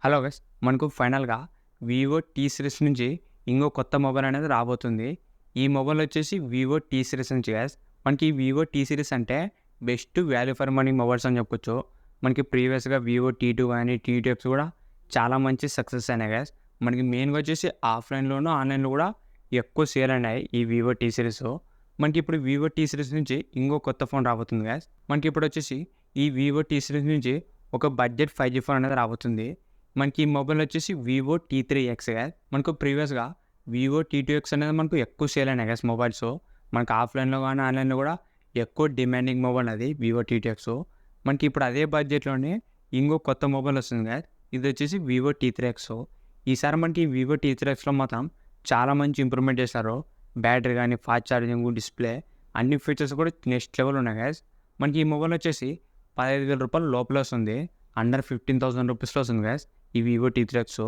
Hello guys, మనకు ఫైనల్‌గా Vivo T series నుంచి ఇంకో కొత్త మొబైల్ అనేది రాబోతుంది. ఈ మొబైల్ వచ్చేసి వివో టీ సిరీస్ నుంచి గైస్. మనకి ఈ వివో టీ సిరీస్ అంటే best value for money mobiles అని చెప్పొచ్చు. మనకి ప్రీవియస్‌గా వివో టీ2 గాని, టీ2ఎక్స్ కూడా చాలా మంచి సక్సెస్ అయినాయి గైస్. మనకి మెయిన్‌గా వచ్చేసి ఆఫ్‌లైన్‌లోను, ఆన్‌లైన్‌లో కూడా ఎక్కువ సేల్ అయినాయి ఈ వివో టీ సిరీస్. మనకి ఇప్పుడు వివో టీ సిరీస్ నుంచి ఇంకో కొత్త ఫోన్ రాబోతుంది గైస్. మనకి ఇప్పుడు వచ్చేసి ఈ వివో టీ సిరీస్ నుంచి ఒక బడ్జెట్ 5G ఫోన్ అనేది రాబోతుంది. మనకి ఈ మొబైల్ వచ్చేసి వివో టీ3ఎక్స్ గైస్. మనకు ప్రీవియస్‌గా వివో టీ2ఎక్స్ అనేది మనకు ఎక్కువ సేల్ అయినాయి గైస్ మొబైల్స్. మనకు ఆఫ్‌లైన్‌లో గాని, ఆన్‌లైన్‌లో కూడా ఎక్కువ డిమాండింగ్ మొబైల్ అది వివో టీ2ఎక్స్. మనకి ఇప్పుడు అదే బడ్జెట్‌లోనే ఇంకో కొత్త మొబైల్ వస్తుంది గైస్. ఇది వచ్చేసి వివో టీ3ఎక్స్. ఈసారి మనకి వివో టీ3ఎక్స్‌లో మాత్రం చాలా మంచి ఇంప్రూవ్‌మెంట్ చేశారు. బ్యాటరీ గాని, ఫాస్ట్ ఛార్జింగ్, డిస్‌ప్లే అన్ని ఫీచర్స్ కూడా నెక్స్ట్ లెవెల్ ఉన్నాయి గైస్. మనకి ఈ మొబైల్ వచ్చేసి రూ. 15,000 లోపలే వస్తుంది. అండర్ 15,000 రూపీస్‌లో వస్తుంది గైస్. ఈ వివో టీ3ఎక్స్.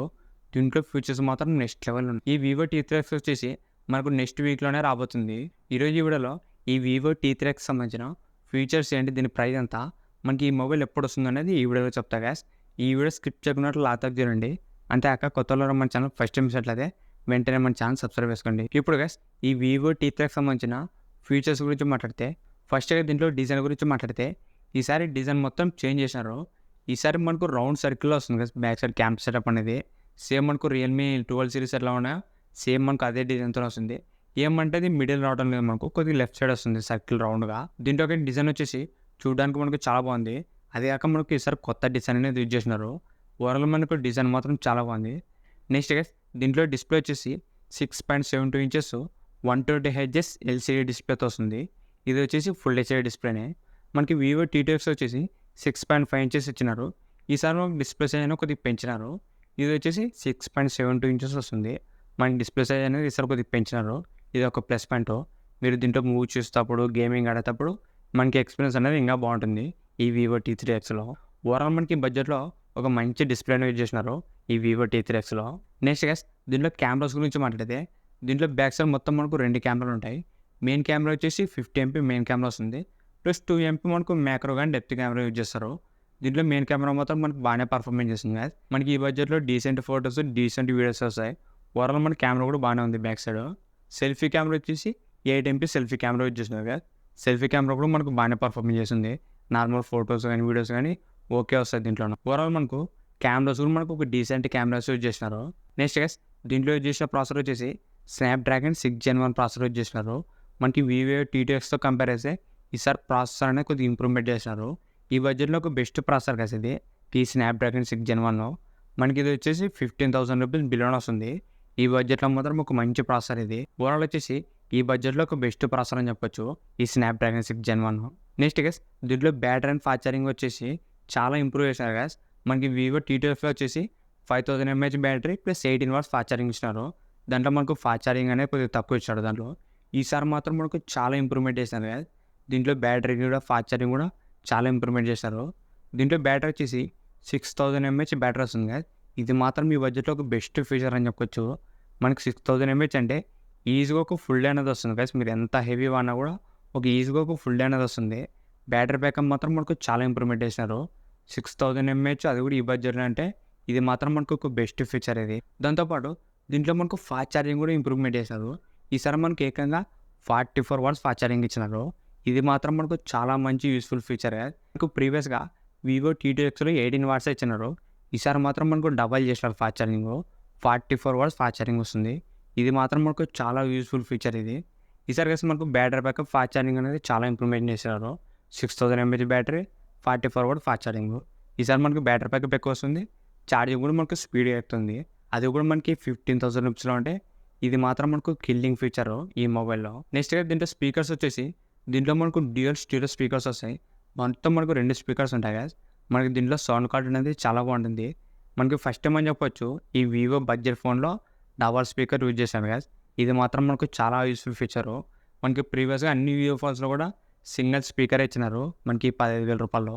దీంట్లో ఫీచర్స్ మాత్రం నెక్స్ట్ లెవెల్ ఉన్నాయి. ఈ వివో టీ3ఎక్స్ వచ్చేసి మనకు నెక్స్ట్ వీక్‌లోనే రాబోతుంది. ఈరోజు ఈ వీడియోలో ఈ వివో టీ3ఎక్స్ సంబంధించిన ఫీచర్స్ ఏంటి, దీని ప్రైస్ ఎంత, మనకి ఈ మొబైల్ ఎప్పుడు వస్తుందనేది ఈ వీడియోలో చెప్తా గైస్. ఈ వీడియో స్కిప్ చేయకున్నట్లు లాతాకు చూడండి. అంతేకాక కొత్తలో మన ఛానల్ ఫస్ట్ టైం చూసినట్లయితే వెంటనే మన ఛానల్ సబ్స్క్రైబ్ చేసుకోండి. ఇప్పుడు గైస్ ఈ వివో టీ3ఎక్స్ సంబంధించిన ఫీచర్స్ గురించి మాట్లాడితే, ఫస్ట్‌గా దీంట్లో డిజైన్ గురించి మాట్లాడితే, ఈసారి డిజైన్ మొత్తం చేంజ్ చేశారు. ఈసారి మనకు రౌండ్ సర్కిల్‌లో వస్తుంది guys back side cam setup అనేది. సేమ్ మనకు రియల్‌మీ 12 సీరీస్ ఎట్లా ఉన్నాయో సేమ్ మనకు అదే డిజైన్‌తోనే వస్తుంది. ఏమంటే అది మిడిల్ రావడం లేదు, మనకు కొద్దిగా లెఫ్ట్ సైడ్ వస్తుంది సర్కిల్ రౌండ్‌గా. దీంట్లో ఒక డిజైన్ వచ్చేసి చూడడానికి మనకు చాలా బాగుంది. అదే కాక మనకు ఈసారి కొత్త డిజైన్ అనేది యూజ్ చేసినారు. ఓవరాల్ మనకు డిజైన్ మాత్రం చాలా బాగుంది. నెక్స్ట్ గైస్ దీంట్లో డిస్ప్లే వచ్చేసి 6.72 ఇంచెస్ 120 హెర్ట్జ్ ఎల్సీడీ డిస్ప్లేతో వస్తుంది. ఇది వచ్చేసి ఫుల్ హెచ్‌డీ డిస్ప్లేనే. మనకి వివో టీ2ఎక్స్ వచ్చేసి 6.5 ఇంచెస్ ఇచ్చినారు. ఈసారి మనకు డిస్ప్లే సైజ్ అనేది కొద్దిగా పెంచినారు. ఇది వచ్చేసి 6.72 ఇంచెస్ వస్తుంది. మనకి డిస్ప్లే సైజ్ అనేది ఈసారి కొద్దిగా పెంచినారు. ఇది ఒక ప్లస్ పాయింట్. మీరు దీంట్లో మూవీ చూసేటప్పుడు, గేమింగ్ ఆడేటప్పుడు మనకి ఎక్స్పీరియన్స్ అనేది ఇంకా బాగుంటుంది ఈ వివో టీ3ఎక్స్‌లో. ఓవరాల్ మనకి బడ్జెట్‌లో ఒక మంచి డిస్ప్లేని యూజ్ చేసినారు ఈ వివో టీ3ఎక్స్‌లో. నెక్స్ట్ గైస్ దీంట్లో కెమెరాస్ గురించి మాట్లాడితే, దీంట్లో బ్యాక్ సైడ్ మొత్తం మనకు 2 కెమెరాలు ఉంటాయి. మెయిన్ కెమెరా వచ్చేసి 50 ఎంపీ మెయిన్ కెమెరా వస్తుంది. ప్లస్ 2 ఎంపీ మనకు మ్యాక్రో గాని, డెప్త్ కెమెరా యూజ్ చేస్తారు. దీంట్లో మెయిన్ కెమెరా మాత్రం మనకు బాగానే పర్ఫార్మెన్స్ చేస్తుంది గైస్. మనకి ఈ బడ్జెట్‌లో డీసెంట్ ఫోటోస్, డీసెంట్ వీడియోస్ వస్తాయి. ఓవరాల్ మన కెమెరా కూడా బాగానే ఉంది బ్యాక్ సైడ్. సెల్ఫీ కెమెరా వచ్చేసి 8 ఎంపీ సెల్ఫీ కెమెరా యూజ్ చేస్తున్నారు గైస్. సెల్ఫీ కెమెరా కూడా మనకు బాగానే పర్ఫార్మెన్స్ చేస్తుంది. నార్మల్ ఫోటోస్ కానీ, వీడియోస్ కానీ ఓకే వస్తాయి దీంట్లోను. ఓవరాల్ మనకు కెమెరాస్ కూడా మనకు ఒక డీసెంట్ కెమెరాస్ యూజ్ చేసినారు. నెక్స్ట్ గైస్ దీంట్లో యూజ్ చేసిన ప్రాసెసర్ వచ్చేసి స్నాప్‌డ్రాగన్ 6 Gen 1 ప్రాసెసర్ యూజ్ చేసినారు. మనకి వివో టీ2ఎక్స్‌తో కంపేర్ చేస్తే ఈసారి ప్రాసెసర్ అనేది కొద్దిగా ఇంప్రూవ్‌మెంట్ చేసినారు. ఈ బడ్జెట్‌లో ఒక బెస్ట్ ప్రాసెసర్ గైస్ ఇది. ఈ స్నాప్‌డ్రాగన్ 6 Gen 1 మనకి ఇది వచ్చేసి 15,000 రూపీస్ బిలోనే వస్తుంది. ఈ బడ్జెట్‌లో మాత్రం ఒక మంచి ప్రాసెసర్ ఇది. ఓవరాల్ వచ్చేసి ఈ బడ్జెట్‌లో ఒక బెస్ట్ ప్రాసెసర్ అని చెప్పొచ్చు ఈ స్నాప్‌డ్రాగన్ 6 Gen 1. నెక్స్ట్ గైస్ దీంట్లో బ్యాటరీ అండ్ ఫాస్ట్ ఛార్జింగ్ వచ్చేసి చాలా ఇంప్రూవ్ చేశారు గైస్. మనకి వివో టీ2ఎక్స్‌లో వచ్చేసి 5000 MAH battery plus 18 watts fast charging ఇచ్చినారు. దాంట్లో మనకు ఫాస్ట్ ఛార్జింగ్ అనేది కొద్దిగా తక్కువ ఇచ్చాడు దాంట్లో. ఈసారి మాత్రం మనకు చాలా ఇంప్రూవ్‌మెంట్ చేశారు గైస్. దీంట్లో బ్యాటరీ కూడా, ఫాస్ట్ ఛార్జింగ్ కూడా చాలా ఇంప్రూవ్‌మెంట్ చేశారు. దీంట్లో బ్యాటరీ వచ్చేసి 6000 ఎంఏహెచ్ బ్యాటరీ వస్తుంది గైస్. ఇది మాత్రం ఈ బడ్జెట్‌లో ఒక బెస్ట్ ఫీచర్ అని చెప్పొచ్చు. మనకి 6000 ఎంఏహెచ్ అంటే ఈజీగా ఒక ఫుల్ డే అనేది వస్తుంది గైస్. మీరు ఎంత హెవీ వాడినా కూడా ఒక ఈజీగా ఒక ఫుల్ డే అనేది వస్తుంది. బ్యాటరీ బ్యాకప్ మాత్రం మనకు చాలా ఇంప్రూవ్‌మెంట్ చేసినారు. 6000 ఎంఏహెచ్ అది కూడా ఈ బడ్జెట్‌లో అంటే ఇది మాత్రం మనకు ఒక బెస్ట్ ఫీచర్ ఇది. దాంతోపాటు దీంట్లో మనకు ఫాస్ట్ ఛార్జింగ్ కూడా ఇంప్రూవ్‌మెంట్ చేశారు. ఈసారి మనకి ఏకంగా 44 వాట్స్ ఫాస్ట్ ఛార్జింగ్ ఇచ్చినారు. ఇది మాత్రం మనకు చాలా మంచి యూస్‌ఫుల్ ఫీచర్. మనకు ప్రీవియస్‌గా వివో టీ2ఎక్స్‌లో 18 వాట్సే ఇచ్చినారు. ఈసారి మాత్రం మనకు డబల్ చేసినారు fast charging. 44 watts fast charging వస్తుంది. ఇది మాత్రం మనకు చాలా యూస్‌ఫుల్ ఫీచర్ ఇది. ఈసారి గైస్ మనకు బ్యాటరీ బ్యాకప్, ఫాస్ట్ ఛార్జింగ్ అనేది చాలా ఇంప్రూవ్‌మెంట్ చేశారు. 6000 mAh battery, 44 watt fast charging. ఈసారి మనకు బ్యాటరీ బ్యాకప్ ఎక్కువ వస్తుంది. ఛార్జింగ్ కూడా మనకు స్పీడ్‌గా ఎక్కుతుంది. అది కూడా మనకి 15,000 రూపీస్‌లో అంటే ఇది మాత్రం మనకు కిల్లింగ్ ఫీచరు ఈ మొబైల్‌లో. నెక్స్ట్‌గా దీంట్లో స్పీకర్స్ వచ్చేసి దీంట్లో మనకు డ్యూయల్ స్టీరియో స్పీకర్స్ వస్తాయి. మొత్తం మనకు 2 స్పీకర్స్ ఉంటాయి గైస్. మనకి దీంట్లో సౌండ్ కార్డ్ అనేది చాలా బాగుంటుంది. మనకి ఫస్ట్ టైం అని చెప్పొచ్చు ఈ వివో బడ్జెట్ ఫోన్‌లో డబల్ స్పీకర్ యూజ్ చేశాను గైస్. ఇది మాత్రం మనకు చాలా యూస్‌ఫుల్ ఫీచరు. మనకి ప్రీవియస్‌గా అన్ని వివో ఫోన్స్‌లో కూడా సింగిల్ స్పీకరే ఇచ్చినారు మనకి 15,000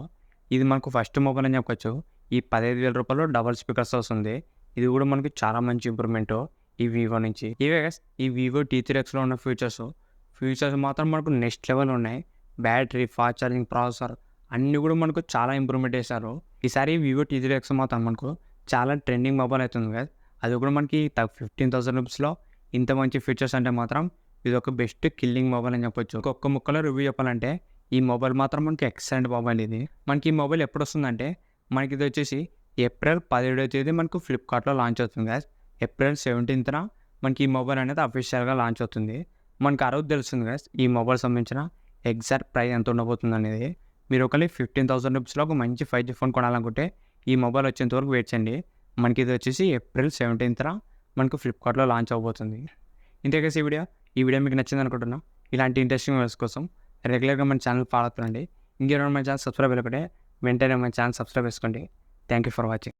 ఇది మనకు ఫస్ట్ మొబైల్ అని చెప్పొచ్చు. ఈ 15,000 డబల్ స్పీకర్స్ వస్తుంది. ఇది కూడా మనకి చాలా మంచి ఇంప్రూవ్‌మెంటు ఈ వివో నుంచి. ఇవే గైస్ ఈ వివో టీ3ఎక్స్‌లో ఉన్న ఫీచర్స్ మాత్రం మనకు నెక్స్ట్ లెవెల్ ఉన్నాయి. బ్యాటరీ, ఫాస్ట్ ఛార్జింగ్, ప్రాసెసర్ అన్నీ కూడా మనకు చాలా ఇంప్రూవ్‌మెంట్ చేశారు. ఈసారి వివో టీ3ఎక్స్ మాత్రం మనకు చాలా ట్రెండింగ్ మొబైల్ అవుతుంది గైస్. అది కూడా మనకి 15,000 రూపీస్‌లో ఇంత మంచి ఫీచర్స్ అంటే మాత్రం ఇదొక బెస్ట్ కిల్లింగ్ మొబైల్ అని చెప్పొచ్చు. ఒక్క ముక్కలో రివ్యూ చెప్పాలంటే ఈ మొబైల్ మాత్రం మనకి ఎక్సలెంట్ మొబైల్ ఇది. మనకి ఈ మొబైల్ ఎప్పుడొస్తుందంటే మనకి ఇది వచ్చేసి ఏప్రిల్ 17వ తేదీ మనకు ఫ్లిప్‌కార్ట్‌లో లాంచ్ అవుతుంది గైస్. ఏప్రిల్ 17థ్‌న మనకి ఈ మొబైల్ అనేది అఫీషియల్‌గా లాంచ్ అవుతుంది. మనకు ఆ రోజు తెలుస్తుంది గైస్ ఈ మొబైల్ సంబంధించిన ఎగ్జాక్ట్ ప్రైస్ ఎంత ఉండబోతుందనేది. మీరు ఒకవేళ 15,000 రూపీస్‌లో ఒక మంచి 5G ఫోన్ కొనాలనుకుంటే ఈ మొబైల్ వచ్చేంత వరకు వెయిట్ చేయండి. మనకి ఇది వచ్చేసి ఏప్రిల్ 17థ్‌న మనకు ఫ్లిప్‌కార్ట్‌లో లాంచ్ అవ్వబోతుంది. ఇంతే గైస్ ఈ వీడియో మీకు నచ్చింది అనుకుంటున్నా. ఇలాంటి ఇంట్రెస్టింగ్ వీడియోస్ కోసం రెగ్యులర్‌గా మన ఛానల్ ఫాలో అవుతుండండి. ఇంకెవరైనా మన ఛానల్ సబ్స్క్రైబ్ అవ్వకపోతే వెంటనే మన ఛానల్ సబ్స్క్రైబ్ చేసుకోండి. Thank you for watching.